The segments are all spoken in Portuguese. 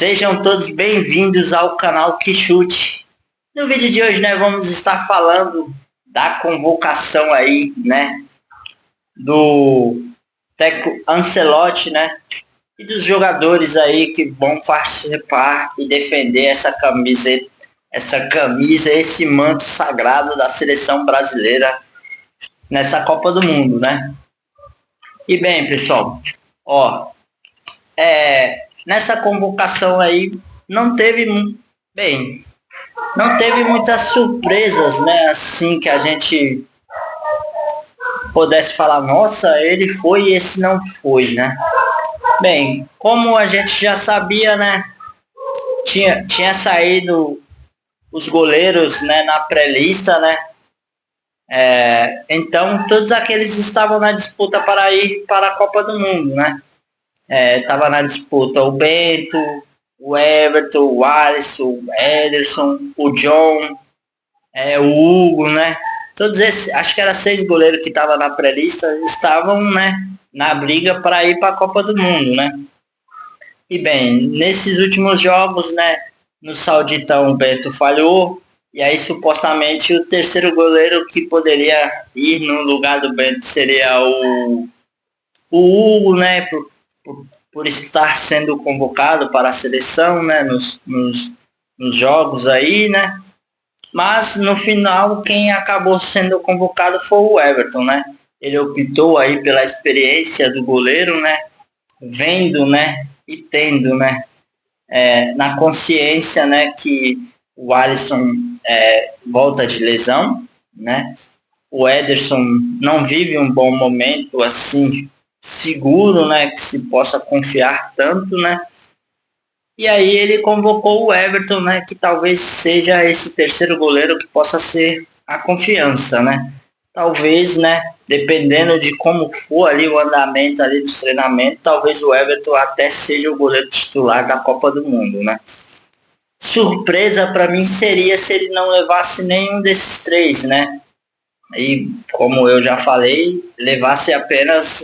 Sejam todos bem-vindos ao canal Que Chute. No vídeo de hoje, vamos estar falando da convocação aí, do técnico Ancelotti, e dos jogadores aí que vão participar e defender essa camisa, esse manto sagrado da seleção brasileira nessa Copa do Mundo, E bem, pessoal, nessa convocação aí não teve muitas surpresas, assim que a gente pudesse falar, nossa, ele foi e esse não foi, Bem, como a gente já sabia, tinha saído os goleiros, na pré-lista, então todos aqueles estavam na disputa para ir para a Copa do Mundo, Tava na disputa o Bento, o Everton, o Alisson, o Ederson, o John, o Hugo, Todos esses, acho que era 6 goleiros que estavam na pré-lista, estavam, na briga para ir para a Copa do Mundo, E bem, nesses últimos jogos, no Sauditão o Bento falhou, e aí supostamente o terceiro goleiro que poderia ir no lugar do Bento seria o Hugo, por estar sendo convocado para a seleção, nos jogos aí, Mas no final quem acabou sendo convocado foi o Everton, Ele optou aí pela experiência do goleiro, Vendo, e tendo, na consciência, que o Alisson volta de lesão, O Ederson não vive um bom momento assim seguro, que se possa confiar tanto, E aí ele convocou o Everton, que talvez seja esse terceiro goleiro que possa ser a confiança, Talvez, dependendo de como for ali o andamento ali do treinamento, talvez o Everton até seja o goleiro titular da Copa do Mundo, Surpresa para mim seria se ele não levasse nenhum desses três, E como eu já falei, levasse apenas,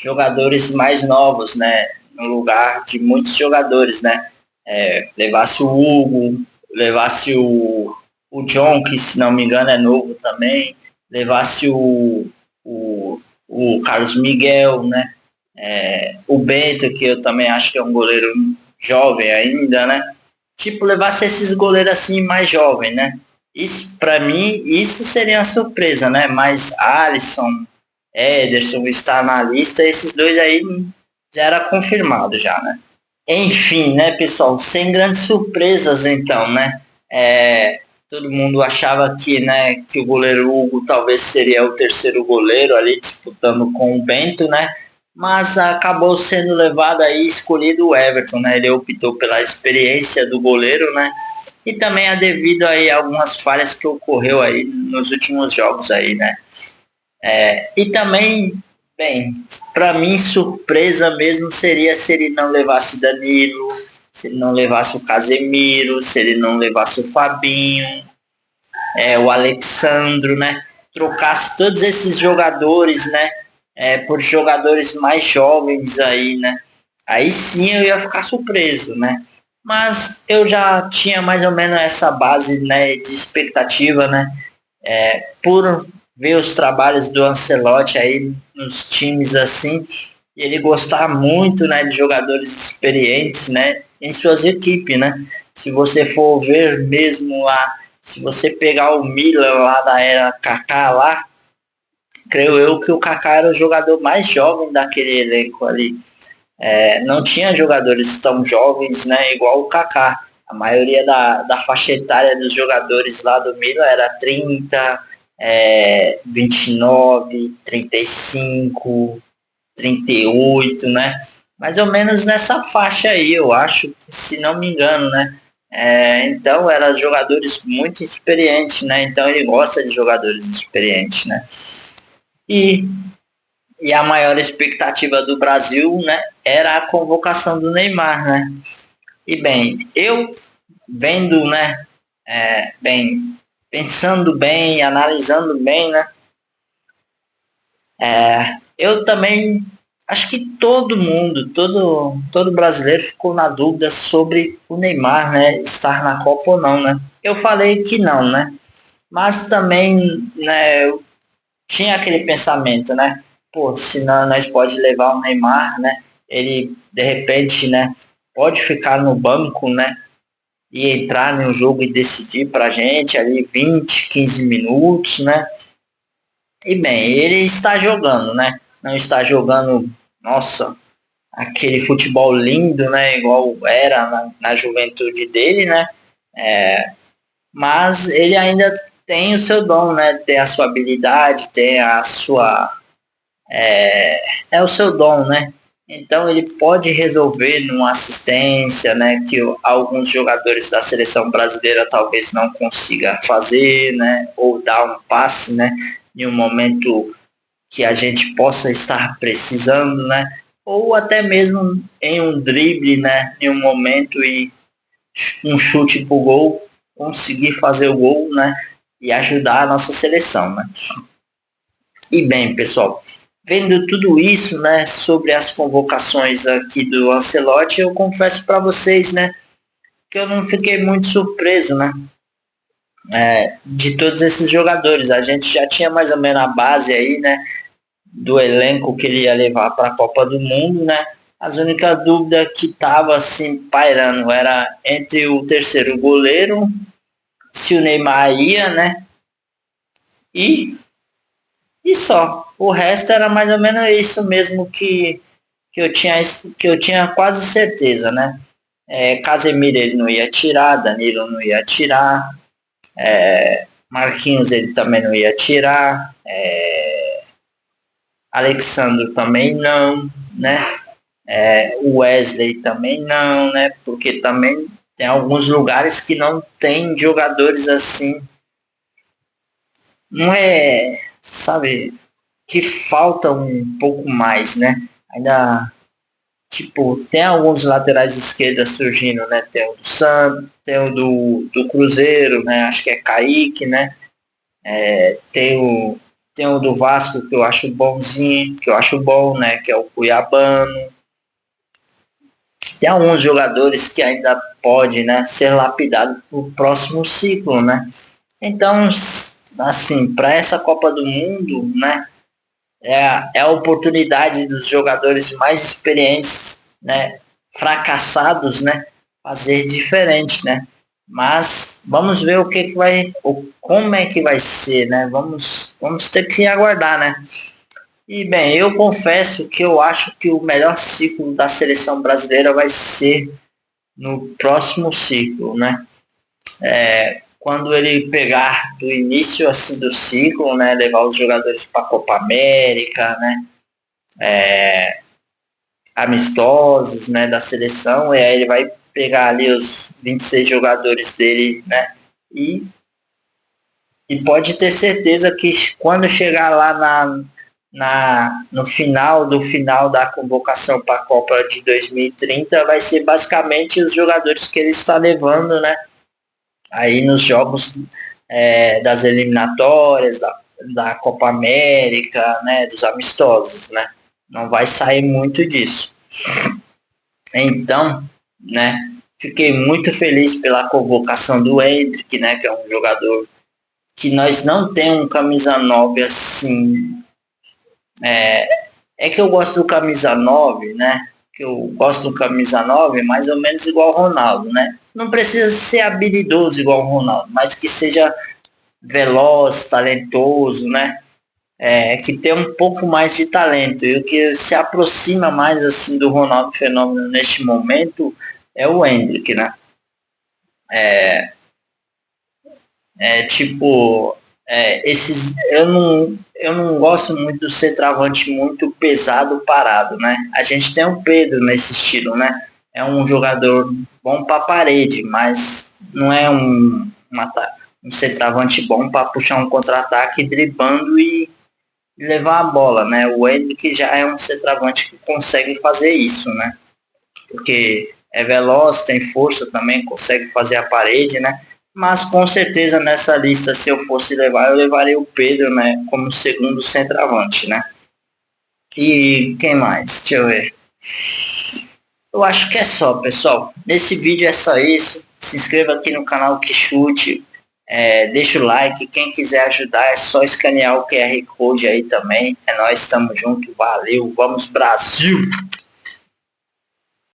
jogadores mais novos, no lugar de muitos jogadores, levasse o Hugo, levasse o John, que se não me engano é novo também, levasse o Carlos Miguel, o Bento, que eu também acho que é um goleiro jovem ainda, Tipo, levasse esses goleiros assim mais jovens, Isso, para mim, isso seria uma surpresa, Mas Alisson, Ederson está na lista, esses dois aí já era confirmado já, Enfim, pessoal, sem grandes surpresas então, todo mundo achava que o goleiro Hugo talvez seria o terceiro goleiro ali disputando com o Bento, Mas acabou sendo levado aí, escolhido o Everton, Ele optou pela experiência do goleiro, E também é devido aí a algumas falhas que ocorreu aí nos últimos jogos aí, E também, bem, para mim surpresa mesmo seria se ele não levasse Danilo, se ele não levasse o Casemiro, se ele não levasse o Fabinho, o Alexandro, Trocasse todos esses jogadores, por jogadores mais jovens aí, Aí sim eu ia ficar surpreso, Mas eu já tinha mais ou menos essa base, de expectativa, por ver os trabalhos do Ancelotti aí nos times assim, e ele gostar muito, de jogadores experientes, em suas equipes, Se você for ver mesmo lá, se você pegar o Milan lá da era Kaká lá, creio eu que o Kaká era o jogador mais jovem daquele elenco ali. Não tinha jogadores tão jovens, igual o Kaká. A maioria da faixa etária dos jogadores lá do Milan era 30, 29, 35, 38, Mais ou menos nessa faixa aí, eu acho, se não me engano, Então, eram jogadores muito experientes, Então, ele gosta de jogadores experientes, E a maior expectativa do Brasil, era a convocação do Neymar, E bem, eu vendo, pensando bem, analisando bem, eu também acho que todo mundo, todo brasileiro ficou na dúvida sobre o Neymar, né, estar na Copa ou não, né? Eu falei que não, né? Mas também, né, eu tinha aquele pensamento, né? Pô, se nós pode levar o Neymar, né? Ele de repente, né, pode ficar no banco, né? E entrar no jogo e decidir pra gente ali 20, 15 minutos, né? E bem, ele está jogando, né? Não está jogando, nossa, aquele futebol lindo, né? Igual era na juventude dele, né? Mas ele ainda tem o seu dom, né? Tem a sua habilidade, tem a sua é o seu dom, né? Então ele pode resolver numa assistência, né? Que alguns jogadores da seleção brasileira talvez não consiga fazer, né? Ou dar um passe, né? Em um momento que a gente possa estar precisando, né? Ou até mesmo em um drible, né? Em um momento e um chute pro gol, conseguir fazer o gol, né? E ajudar a nossa seleção, né? E bem, pessoal, vendo tudo isso, né, sobre as convocações aqui do Ancelotti, eu confesso para vocês, né, que eu não fiquei muito surpreso, né, de todos esses jogadores. A gente já tinha mais ou menos a base aí, né, do elenco que ele ia levar para a Copa do Mundo, né. As únicas dúvidas que tava assim pairando era entre o terceiro goleiro, se o Neymar ia, né, e e só. O resto era mais ou menos isso mesmo que eu tinha quase certeza, né? Casemiro ele não ia tirar, Danilo não ia tirar, Marquinhos ele também não ia tirar, Alexandre também não, né? O Wesley também não, né? Porque também tem alguns lugares que não tem jogadores assim, não é, sabe, que falta um pouco mais, né? Ainda, tipo, tem alguns laterais esquerdas surgindo, né? Tem o do Santos, tem o do Cruzeiro, né? Acho que é Kaique, né? Tem o do Vasco, que eu acho bonzinho, que eu acho bom, né? Que é o Cuiabano. Tem alguns jogadores que ainda pode, né, ser lapidado para o próximo ciclo, né? Então, assim, para essa Copa do Mundo, né? É a oportunidade dos jogadores mais experientes, né, fracassados, né, fazer diferente, né? Mas vamos ver o que vai, como é que vai ser, né? Vamos ter que aguardar, né? E bem, eu confesso que eu acho que o melhor ciclo da seleção brasileira vai ser no próximo ciclo, né? Quando ele pegar do início assim do ciclo, né, levar os jogadores para a Copa América, né, amistosos, né, da seleção, e aí ele vai pegar ali os 26 jogadores dele, né, e, e pode ter certeza que quando chegar lá no final da convocação para a Copa de 2030 vai ser basicamente os jogadores que ele está levando, né, aí nos jogos das eliminatórias, da Copa América, né, dos amistosos, né? Não vai sair muito disso. Então, né, fiquei muito feliz pela convocação do Hendrick, né, que é um jogador que nós não temos um camisa 9 assim. É que eu gosto do camisa 9, né? Que eu gosto do camisa 9 mais ou menos igual ao Ronaldo, né? Não precisa ser habilidoso igual ao Ronaldo, mas que seja veloz, talentoso, né? Que tem um pouco mais de talento. E o que se aproxima mais assim do Ronaldo Fenômeno neste momento é o Hendrick, né? Tipo, esses eu não gosto muito do centroavante muito pesado parado, né? A gente tem o Pedro nesse estilo, né? É um jogador bom para parede, mas não é um centroavante bom para puxar um contra-ataque driblando e levar a bola, né? O Hendrick já é um centroavante que consegue fazer isso, né? Porque é veloz, tem força também, consegue fazer a parede, né? Mas com certeza nessa lista, se eu fosse levar, eu levaria o Pedro, né, como segundo centroavante, né? E quem mais? Deixa eu ver. Eu acho que é só, pessoal. Nesse vídeo é só isso. Se inscreva aqui no canal Que Chute. Deixa o like. Quem quiser ajudar é só escanear o QR Code aí também. É nós, estamos junto. Valeu. Vamos, Brasil!